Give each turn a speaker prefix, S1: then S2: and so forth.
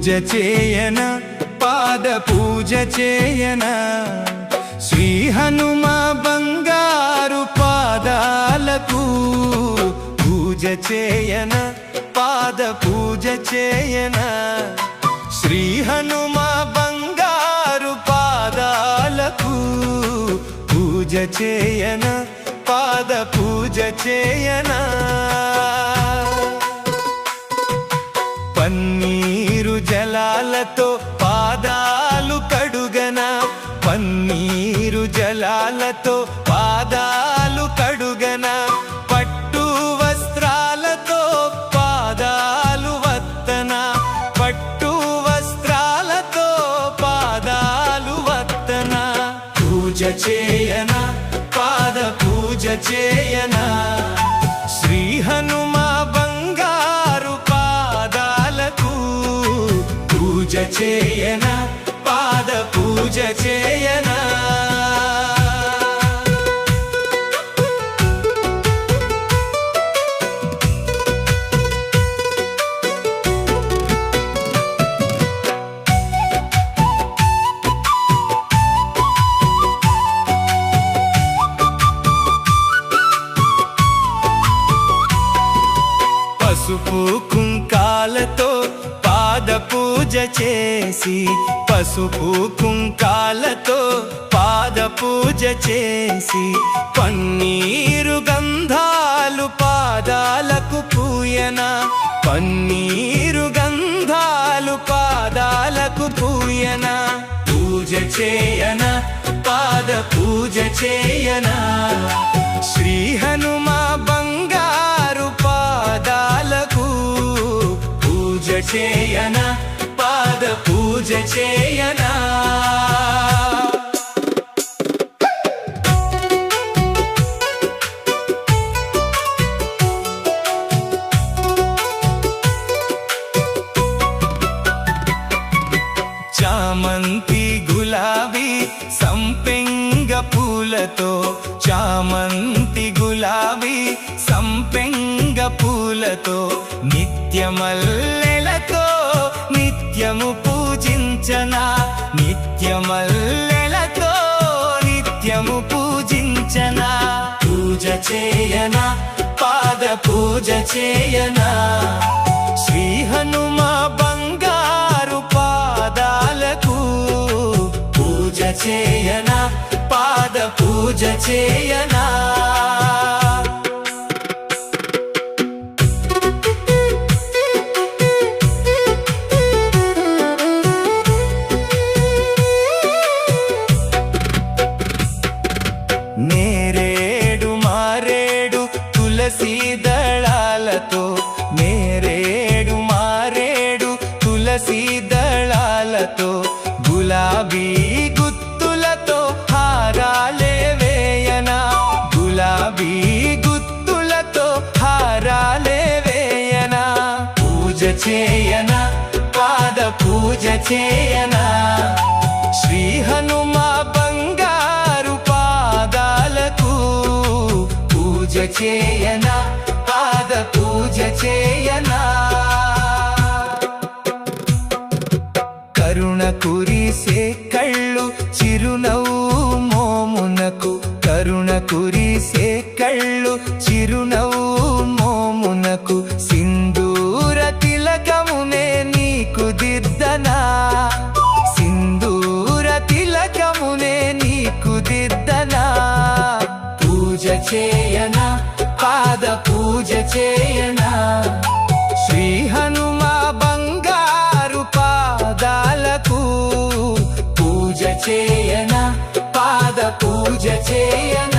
S1: పూజ చేయన పాద పూజ చేయన శ్రీ హనుమ బంగారు పాదాలకు పూజ చేయన పాద పూజ చేయన శ్రీ హనుమ బంగారు పాదాలకు పూజ చేయన పాద పూజ చేయన పన్నీరు జలాలతో పాదాలు కడుగన పన్నీరు జలాలతో పాదాలు కడుగన పట్టు వస్త్రాలతో పాదాలు వత్తన పట్టు వస్త్రాలతో పాదాలు వత్తన పూజ చేయన పాద పూజ చేయన శ్రీ హనుమ బంగారు పాదాలకు పూజ చేయన పాద పూజ చేయన పసుపు కుంకాలతో పాద పూజ చేసి పసుపు కుంకాలతో పాద పూజ చేసి పన్నీరు గంధాలు పాదాలకు పూయన పన్నీరు గంధాలు పాదాలకు పూయన పూజ చేయన పాద పూజ చేయన శ్రీ హనుమ బంగారు పాదాలకు పూజ చేయన పాద పూజ చేయన చామంతి గులాబీ సంపెంగ పూలతో చామంతి గులాబీ సంపెంగ పూలతో నిత్యమల్లెలతో నిత్యము పూజించన నిత్యమల్లెలతో నిత్యము పూజించన పూజ చేయన పాద పూజ చేయన శ్రీ హనుమ బంగారు పాదాలకు పూజ చేయన పాద పూజ చేయన నేరేడు మారేడు తులసి దళాలతో నేరేడు మారేడు తులసి దళాలతో గులాబీ గుత్తులతో హారాలే వేయన గులాబీ గుత్తులతో హారాలే వేయన పూజ చేయన పాద పూజ చేయన శ్రీ హనుమ బంగారు పాదాలకు పూజ చేయన పాద పూజ చేయన కరుణ కురిసే కళ్ళు చిరునవ్వు మోమునకు కరుణ కురిసే కళ్ళు చిరునవ్వు మోమునకు సింధూర తిలకమునే నీకు దిద్దనా సింధూర తిలకమునే నీకు దిద్దనా పూజ చేయన పాద పూజ చేయన శ్రీ హనుమ బంగారు పాదాలకు పూజ చేయన పాద పూజ చేయన